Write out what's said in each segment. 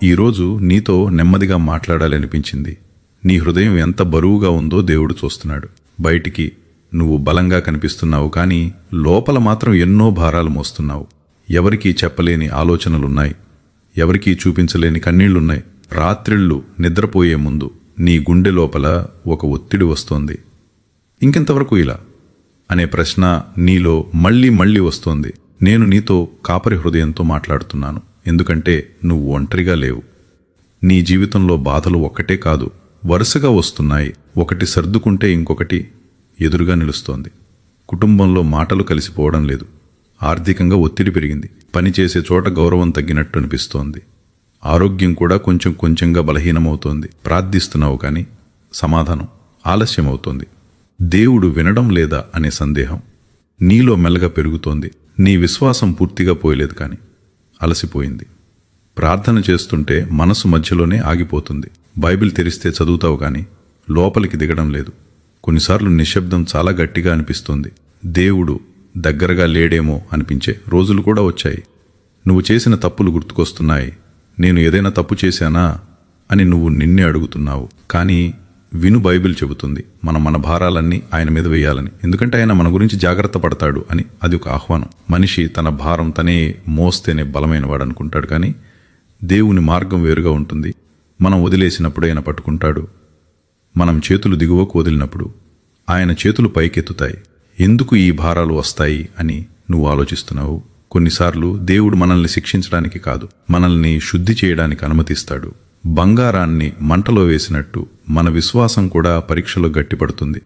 ఈరోజు నీతో నెమ్మదిగా మాట్లాడాలనిపించింది. నీ హృదయం ఎంత బరువుగా ఉందో దేవుడు చూస్తున్నాడు. బయటికి నువ్వు బలంగా కనిపిస్తున్నావు, కానీ లోపల మాత్రం ఎన్నో భారాలు మోస్తున్నావు. ఎవరికీ చెప్పలేని ఆలోచనలున్నాయి, ఎవరికీ చూపించలేని కన్నీళ్లున్నాయి. రాత్రిళ్ళు నిద్రపోయే ముందు నీ గుండె లోపల ఒక ఒత్తిడి వస్తోంది. ఇంకెంతవరకు ఇలా అనే ప్రశ్న నీలో మళ్ళీ మళ్ళీ వస్తోంది. నేను నీతో కాపరి హృదయంతో మాట్లాడుతున్నాను, ఎందుకంటే నువ్వు ఒంటరిగా లేవు. నీ జీవితంలో బాధలు ఒక్కటే కాదు, వరుసగా వస్తున్నాయి. ఒకటి సర్దుకుంటే ఇంకొకటి ఎదురుగా నిలుస్తోంది. కుటుంబంలో మాటలు కలిసిపోవడం లేదు, ఆర్థికంగా ఒత్తిడి పెరిగింది, పనిచేసే చోట గౌరవం తగ్గినట్టు అనిపిస్తోంది, ఆరోగ్యం కూడా కొంచెం కొంచెంగా బలహీనమవుతోంది. ప్రార్థిస్తున్నావు, కానీ సమాధానం ఆలస్యమవుతోంది. దేవుడు వినడం లేదా అనే సందేహం నీలో మెల్లగా పెరుగుతోంది. నీ విశ్వాసం పూర్తిగా పోయలేదు, కానీ అలసిపోయింది. ప్రార్థన చేస్తుంటే మనసు మధ్యలోనే ఆగిపోతుంది. బైబిల్ తెరిస్తే చదువుతావు, కానీ లోపలికి దిగడం లేదు. కొన్నిసార్లు నిశ్శబ్దం చాలా గట్టిగా అనిపిస్తుంది. దేవుడు దగ్గరగా లేడేమో అనిపించే రోజులు కూడా వచ్చాయి. నువ్వు చేసిన తప్పులు గుర్తుకొస్తున్నాయి. నేను ఏదైనా తప్పు చేశానా అని నువ్వు నిన్నే అడుగుతున్నావు. కానీ విను, బైబిల్ చెబుతుంది మన భారాలన్నీ ఆయన మీద వేయాలని, ఎందుకంటే ఆయన మన గురించి జాగ్రత్త పడతాడు అని. అది ఒక ఆహ్వానం. మనిషి తన భారం తనే మోస్తేనే బలమైన వాడు అనుకుంటాడు, కానీ దేవుని మార్గం వేరుగా ఉంటుంది. మనం వదిలేసినప్పుడు ఆయన పట్టుకుంటాడు. మనం చేతులు దిగువకు వదిలినప్పుడు ఆయన చేతులు పైకెత్తుతాయి. ఎందుకు ఈ భారాలు వస్తాయి అని నువ్వు ఆలోచిస్తున్నావు. కొన్నిసార్లు దేవుడు మనల్ని శిక్షించడానికి కాదు, మనల్ని శుద్ధి చేయడానికి అనుమతిస్తాడు. బంగారాన్ని మంటలో వేసినట్టు మన విశ్వాసం కూడా పరీక్షలో గట్టిపడుతుంది.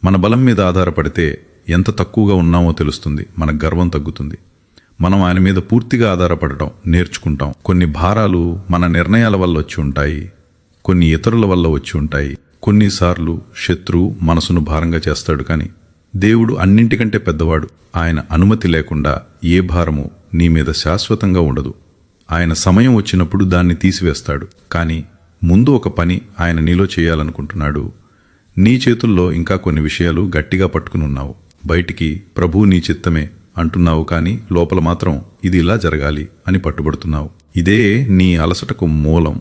మన బలం మీద ఆధారపడితే ఎంత తక్కువగా ఉన్నామో తెలుస్తుంది. మన గర్వం తగ్గుతుంది. మనం ఆయన మీద పూర్తిగా ఆధారపడటం నేర్చుకుంటాం. కొన్ని భారాలు మన నిర్ణయాల వల్ల వచ్చి ఉంటాయి, కొన్ని ఇతరుల వల్ల వచ్చి ఉంటాయి. కొన్నిసార్లు శత్రువు మనసును భారంగా చేస్తాడు, కానీ దేవుడు అన్నింటికంటే పెద్దవాడు. ఆయన అనుమతి లేకుండా ఏ భారము నీ మీద శాశ్వతంగా ఉండదు. ఆయన సమయం వచ్చినప్పుడు దాన్ని తీసివేస్తాడు. కానీ ముందు ఒక పని ఆయన నీలో చేయాలనుకుంటున్నాడు. నీ చేతుల్లో ఇంకా కొన్ని విషయాలు గట్టిగా పట్టుకుని ఉన్నావు. బయటికి ప్రభు నీ చిత్తమే అంటున్నావు, కానీ లోపల మాత్రం ఇది ఇలా జరగాలి అని పట్టుబడుతున్నావు. ఇదే నీ అలసటకు మూలం.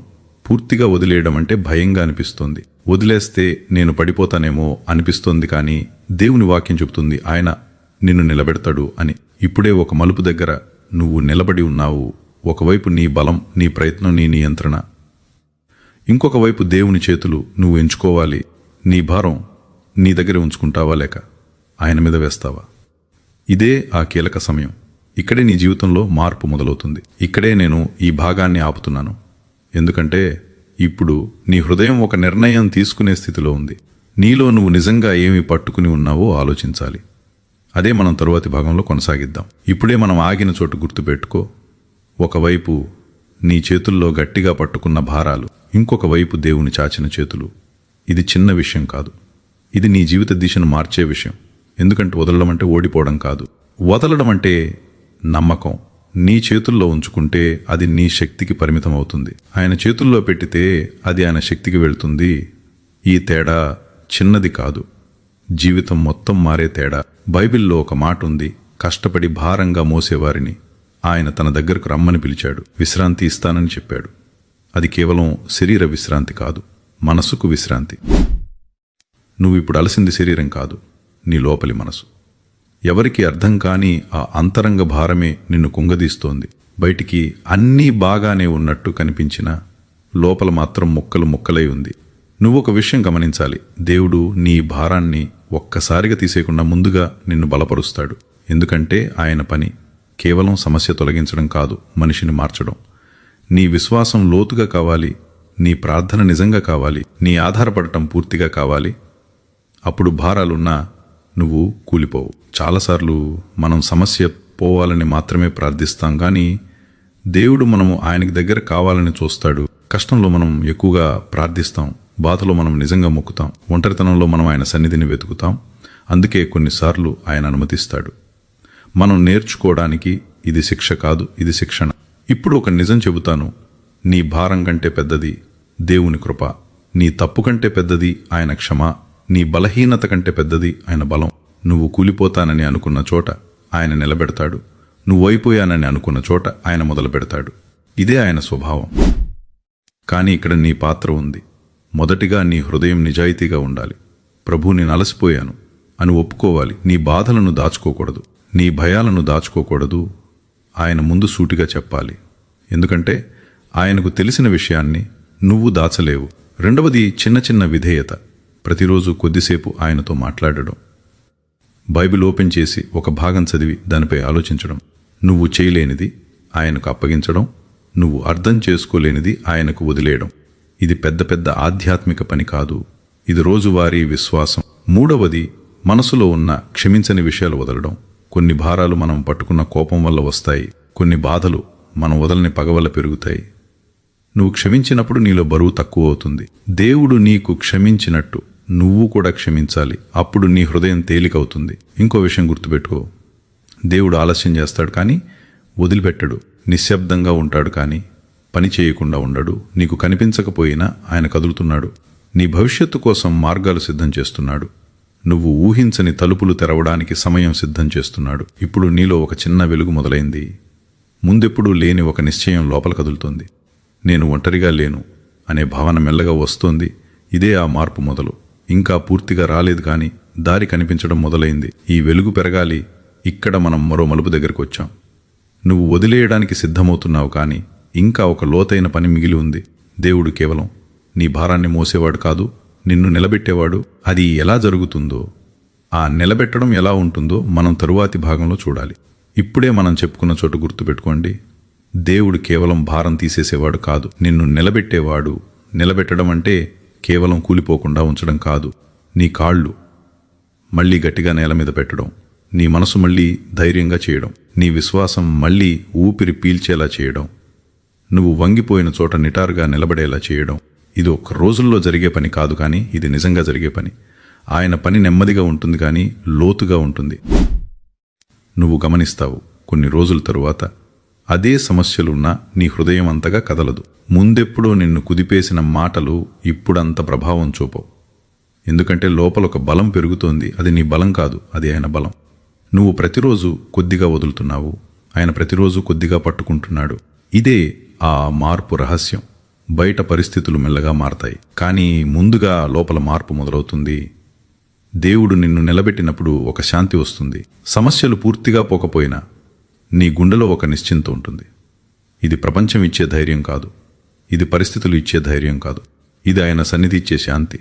పూర్తిగా వదిలేయడం అంటే భయంగా అనిపిస్తోంది. వదిలేస్తే నేను పడిపోతానేమో అనిపిస్తోంది, కానీ దేవుని వాక్యం చెబుతుంది ఆయన నిన్ను నిలబెడతాడు అని. ఇప్పుడే ఒక మలుపు దగ్గర నువ్వు నిలబడి ఉన్నావు. ఒకవైపు నీ బలం, నీ ప్రయత్నం, నీ నియంత్రణ. ఇంకొక వైపు దేవుని చేతులు. నువ్వు ఎంచుకోవాలి. నీ భారం నీ దగ్గర ఉంచుకుంటావా, లేక ఆయన మీద వేస్తావా? ఇదే ఆ కీలక సమయం. ఇక్కడే నీ జీవితంలో మార్పు మొదలవుతుంది. ఇక్కడే నేను ఈ భాగాన్ని ఆపుతున్నాను, ఎందుకంటే ఇప్పుడు నీ హృదయం ఒక నిర్ణయం తీసుకునే స్థితిలో ఉంది. నీలో నువ్వు నిజంగా ఏమి పట్టుకుని ఉన్నావో ఆలోచించాలి. అదే మనం తరువాతి భాగంలో కొనసాగిద్దాం. ఇప్పుడే మనం ఆగిన చోటు గుర్తుపెట్టుకో. ఒకవైపు నీ చేతుల్లో గట్టిగా పట్టుకున్న భారాలు, ఇంకొక వైపు దేవుని చాచిన చేతులు. ఇది చిన్న విషయం కాదు, ఇది నీ జీవిత దిశను మార్చే విషయం. ఎందుకంటే వదలడం అంటే ఓడిపోవడం కాదు. వదలడం అంటే నమ్మకం. నీ చేతుల్లో ఉంచుకుంటే అది నీ శక్తికి పరిమితం అవుతుంది. ఆయన చేతుల్లో పెట్టితే అది ఆయన శక్తికి వెళ్తుంది. ఈ తేడా చిన్నది కాదు, జీవితం మొత్తం మారే తేడా. బైబిల్లో ఒక మాట ఉంది, కష్టపడి భారంగా మోసేవారిని ఆయన తన దగ్గరకు రమ్మని పిలిచాడు, విశ్రాంతి ఇస్తానని చెప్పాడు. అది కేవలం శరీర విశ్రాంతి కాదు, మనసుకు విశ్రాంతి. నువ్వు ఇప్పుడు అలసింది శరీరం కాదు, నీ లోపలి మనసు. ఎవరికి అర్థం కాని ఆ అంతరంగ భారమే నిన్ను కుంగదీస్తోంది. బయటికి అన్నీ బాగానే ఉన్నట్టు కనిపించినా లోపల మాత్రం ముక్కలు ముక్కలై ఉంది. నువ్వు ఒక విషయం గమనించాలి, దేవుడు నీ భారాన్ని ఒక్కసారిగా తీసేయకుండా ముందుగా నిన్ను బలపరుస్తాడు. ఎందుకంటే ఆయన పని కేవలం సమస్య తొలగించడం కాదు, మనిషిని మార్చడం. నీ విశ్వాసం లోతుగా కావాలి, నీ ప్రార్థన నిజంగా కావాలి, నీ ఆధారపడటం పూర్తిగా కావాలి. అప్పుడు భారాలున్నా నువ్వు కూలిపోవు. చాలాసార్లు మనం సమస్య పోవాలని మాత్రమే ప్రార్థిస్తాం, కానీ దేవుడు మనము ఆయనకి దగ్గర కావాలని చూస్తాడు. కష్టంలో మనం ఎక్కువగా ప్రార్థిస్తాం, బాధలో మనం నిజంగా మొక్కుతాం, ఒంటరితనంలో మనం ఆయన సన్నిధిని వెతుకుతాం. అందుకే కొన్నిసార్లు ఆయన అనుమతిస్తాడు. మనం నేర్చుకోవడానికి ఇది శిక్ష కాదు, ఇది శిక్షణ. ఇప్పుడు ఒక నిజం చెబుతాను, నీ భారం కంటే పెద్దది దేవుని కృప, నీ తప్పు కంటే పెద్దది ఆయన క్షమ, నీ బలహీనత కంటే పెద్దది ఆయన బలం. నువ్వు కూలిపోతానని అనుకున్న చోట ఆయన నిలబెడతాడు, నువ్వు అయిపోయానని అనుకున్న చోట ఆయన మొదలు పెడతాడు. ఇదే ఆయన స్వభావం. కానీ ఇక్కడ నీ పాత్ర ఉంది. మొదటిగా నీ హృదయం నిజాయితీగా ఉండాలి. ప్రభూ, నేను అలసిపోయాను అని ఒప్పుకోవాలి. నీ బాధలను దాచుకోకూడదు, నీ భయాలను దాచుకోకూడదు. ఆయన ముందు సూటిగా చెప్పాలి. ఎందుకంటే ఆయనకు తెలిసిన విషయాన్ని నువ్వు దాచలేవు. రెండవది చిన్న చిన్న విధేయత. ప్రతిరోజు కొద్దిసేపు ఆయనతో మాట్లాడడం. బైబిల్ ఓపెన్ చేసి ఒక భాగం చదివి దానిపై ఆలోచించడం. నువ్వు చేయలేనిది ఆయనకు అప్పగించడం, నువ్వు అర్థం చేసుకోలేనిది ఆయనకు వదిలేయడం. ఇది పెద్ద పెద్ద ఆధ్యాత్మిక పని కాదు, ఇది రోజువారీ విశ్వాసం. మూడవది, మనసులో ఉన్న క్షమించని విషయాలు వదలడం. కొన్ని భారాలు మనం పట్టుకున్న కోపం వల్ల వస్తాయి, కొన్ని బాధలు మనం వదలని పగ వల్ల పెరుగుతాయి. నువ్వు క్షమించినప్పుడు నీలో బరువు తక్కువ అవుతుంది. దేవుడు నీకు క్షమించినట్టు నువ్వు కూడా క్షమించాలి. అప్పుడు నీ హృదయం తేలికవుతుంది. ఇంకో విషయం గుర్తుపెట్టుకో, దేవుడు ఆలస్యం చేస్తాడు కానీ వదిలిపెట్టడు. నిశ్శబ్దంగా ఉంటాడు కానీ పని చేయకుండా ఉండడు. నీకు కనిపించకపోయినా ఆయన కదులుతున్నాడు. నీ భవిష్యత్తు కోసం మార్గాలు సిద్ధం చేస్తున్నాడు. నువ్వు ఊహించని తలుపులు తెరవడానికి సమయం సిద్ధం చేస్తున్నాడు. ఇప్పుడు నీలో ఒక చిన్న వెలుగు మొదలైంది. ముందెప్పుడూ లేని ఒక నిశ్చయం లోపల కదులుతోంది. నేను ఒంటరిగా లేను అనే భావన మెల్లగా వస్తోంది. ఇదే ఆ మార్పు మొదలు. ఇంకా పూర్తిగా రాలేదు కానీ దారి కనిపించడం మొదలైంది. ఈ వెలుగు పెరగాలి. ఇక్కడ మనం మరో మలుపు దగ్గరకు వచ్చాం. నువ్వు వదిలేయడానికి సిద్ధమవుతున్నావు కానీ ఇంకా ఒక లోతైన పని మిగిలి ఉంది. దేవుడు కేవలం నీ భారాన్ని మోసేవాడు కాదు, నిన్ను నిలబెట్టేవాడు. అది ఎలా జరుగుతుందో, ఆ నిలబెట్టడం ఎలా ఉంటుందో మనం తరువాతి భాగంలో చూడాలి. ఇప్పుడే మనం చెప్పుకున్న చోటు గుర్తుపెట్టుకోండి. దేవుడు కేవలం భారం తీసేసేవాడు కాదు, నిన్ను నిలబెట్టేవాడు. నిలబెట్టడం అంటే కేవలం కూలిపోకుండా ఉంచడం కాదు. నీ కాళ్ళు మళ్ళీ గట్టిగా నేల మీద పెట్టడం, నీ మనసు మళ్ళీ ధైర్యంగా చేయడం, నీ విశ్వాసం మళ్ళీ ఊపిరి పీల్చేలా చేయడం, నువ్వు వంగిపోయిన చోట నిటారుగా నిలబడేలా చేయడం. ఇది ఒక్క రోజుల్లో జరిగే పని కాదు కానీ ఇది నిజంగా జరిగే పని. ఆయన పని నెమ్మదిగా ఉంటుంది కానీ లోతుగా ఉంటుంది. నువ్వు గమనిస్తావు, కొన్ని రోజుల తరువాత అదే సమస్యలున్నా నీ హృదయం అంతగా కదలదు. ముందెప్పుడో నిన్ను కుదిపేసిన మాటలు ఇప్పుడంత ప్రభావం చూపవు. ఎందుకంటే లోపల ఒక బలం పెరుగుతోంది. అది నీ బలం కాదు, అది ఆయన బలం. నువ్వు ప్రతిరోజు కొద్దిగా వదులుతున్నావు, ఆయన ప్రతిరోజు కొద్దిగా పట్టుకుంటున్నాడు. ఇదే ఆ మార్పు రహస్యం. బయట పరిస్థితులు మెల్లగా మారతాయి కానీ ముందుగా లోపల మార్పు మొదలవుతుంది. దేవుడు నిన్ను నిలబెట్టినప్పుడు ఒక శాంతి వస్తుంది. సమస్యలు పూర్తిగా పోకపోయినా నీ గుండెలో ఒక నిశ్చింత ఉంటుంది. ఇది ప్రపంచం ఇచ్చే ధైర్యం కాదు, ఇది పరిస్థితులు ఇచ్చే ధైర్యం కాదు, ఇది ఆయన సన్నిధి ఇచ్చే శాంతి.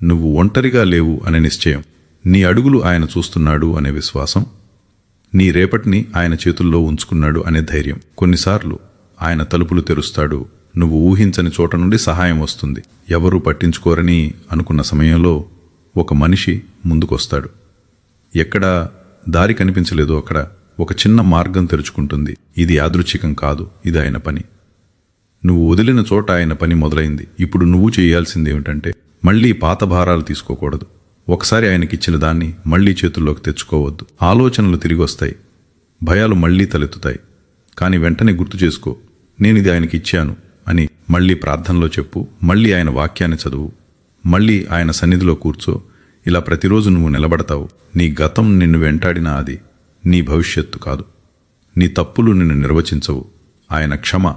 నువ్వు ఒంటరిగా లేవు అనే నిశ్చయం, నీ అడుగులు ఆయన చూస్తున్నాడు అనే విశ్వాసం, నీ రేపటిని ఆయన చేతుల్లో ఉంచుకున్నాడు అనే ధైర్యం. కొన్నిసార్లు ఆయన తలుపులు తెరుస్తాడు. నువ్వు ఊహించని చోట నుండి సహాయం వస్తుంది. ఎవరూ పట్టించుకోరని అనుకున్న సమయంలో ఒక మనిషి ముందుకొస్తాడు. ఎక్కడ దారి కనిపించలేదో అక్కడ ఒక చిన్న మార్గం తెరుచుకుంటుంది. ఇది యాదృచ్ఛికం కాదు, ఇది ఆయన పని. నువ్వు వదిలిన చోట ఆయన పని మొదలైంది. ఇప్పుడు నువ్వు చేయాల్సింది ఏమిటంటే మళ్లీ పాత భారాలు తీసుకోకూడదు. ఒకసారి ఆయనకిచ్చిన దాన్ని మళ్లీ చేతుల్లోకి తెచ్చుకోవద్దు. ఆలోచనలు తిరిగి వస్తాయి, భయాలు మళ్లీ తలెత్తుతాయి. కానీ వెంటనే గుర్తు చేసుకో, నేనిది ఆయనకి ఇచ్చాను అని మళ్లీ ప్రార్థనలో చెప్పు. మళ్లీ ఆయన వాక్యాన్ని చదువు, మళ్లీ ఆయన సన్నిధిలో కూర్చో. ఇలా ప్రతిరోజు నువ్వు నిలబడతావు. నీ గతం నిన్ను వెంటాడినా అది నీ భవిష్యత్తు కాదు. నీ తప్పులు నిన్ను నిర్వచించవు. ఆయన క్షమ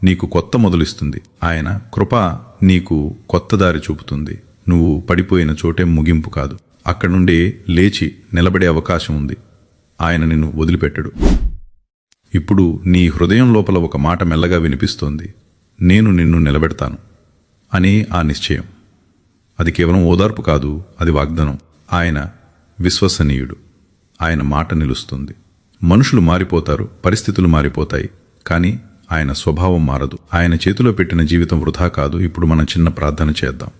నీకు కొత్త మొదలిస్తుంది. ఆయన కృప నీకు కొత్త దారి చూపుతుంది. నువ్వు పడిపోయిన చోటే ముగింపు కాదు, అక్కడ నుండి లేచి నిలబడే అవకాశం ఉంది. ఆయన నిన్ను వదిలిపెట్టడు. ఇప్పుడు నీ హృదయం లోపల ఒక మాట మెల్లగా వినిపిస్తోంది, నేను నిన్ను నిలబెడతాను అని. ఆ నిశ్చయం అది కేవలం ఓదార్పు కాదు, అది వాగ్దానం. ఆయన విశ్వసనీయుడు, ఆయన మాట నిలుస్తుంది. మనుషులు మారిపోతారు, పరిస్థితులు మారిపోతాయి, కానీ ఆయన స్వభావం మారదు. ఆయన చేతిలో పెట్టిన జీవితం వృధా కాదు. ఇప్పుడు మనం చిన్న ప్రార్థన చేద్దాం.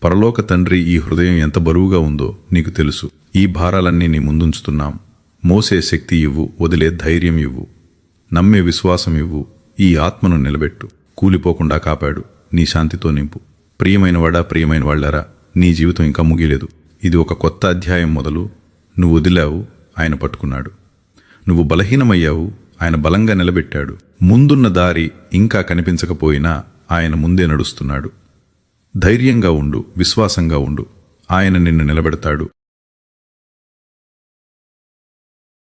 పరలోక తండ్రి, ఈ హృదయం ఎంత బరువుగా ఉందో నీకు తెలుసు. ఈ భారాలన్నీ నీ ముందుంచుతున్నాం. మోసే శక్తి ఇవ్వు, వదిలే ధైర్యం ఇవ్వు, నమ్మే విశ్వాసం ఇవ్వు. ఈ ఆత్మను నిలబెట్టు, కూలిపోకుండా కాపాడు, నీ శాంతితో నింపు. ప్రియమైనవాడా, ప్రియమైన వాళ్ళారా, నీ జీవితం ఇంకా ముగిలేదు. ఇది ఒక కొత్త అధ్యాయం మొదలు. నువ్వు వదిలావు, ఆయన పట్టుకున్నాడు. నువ్వు బలహీనమయ్యావు, ఆయన బలంగా నిలబెట్టాడు. ముందున్న దారి ఇంకా కనిపించకపోయినా ఆయన ముందే నడుస్తున్నాడు. ధైర్యంగా ఉండు, విశ్వాసంగా ఉండు. ఆయన నిన్ను నిలబెడతాడు.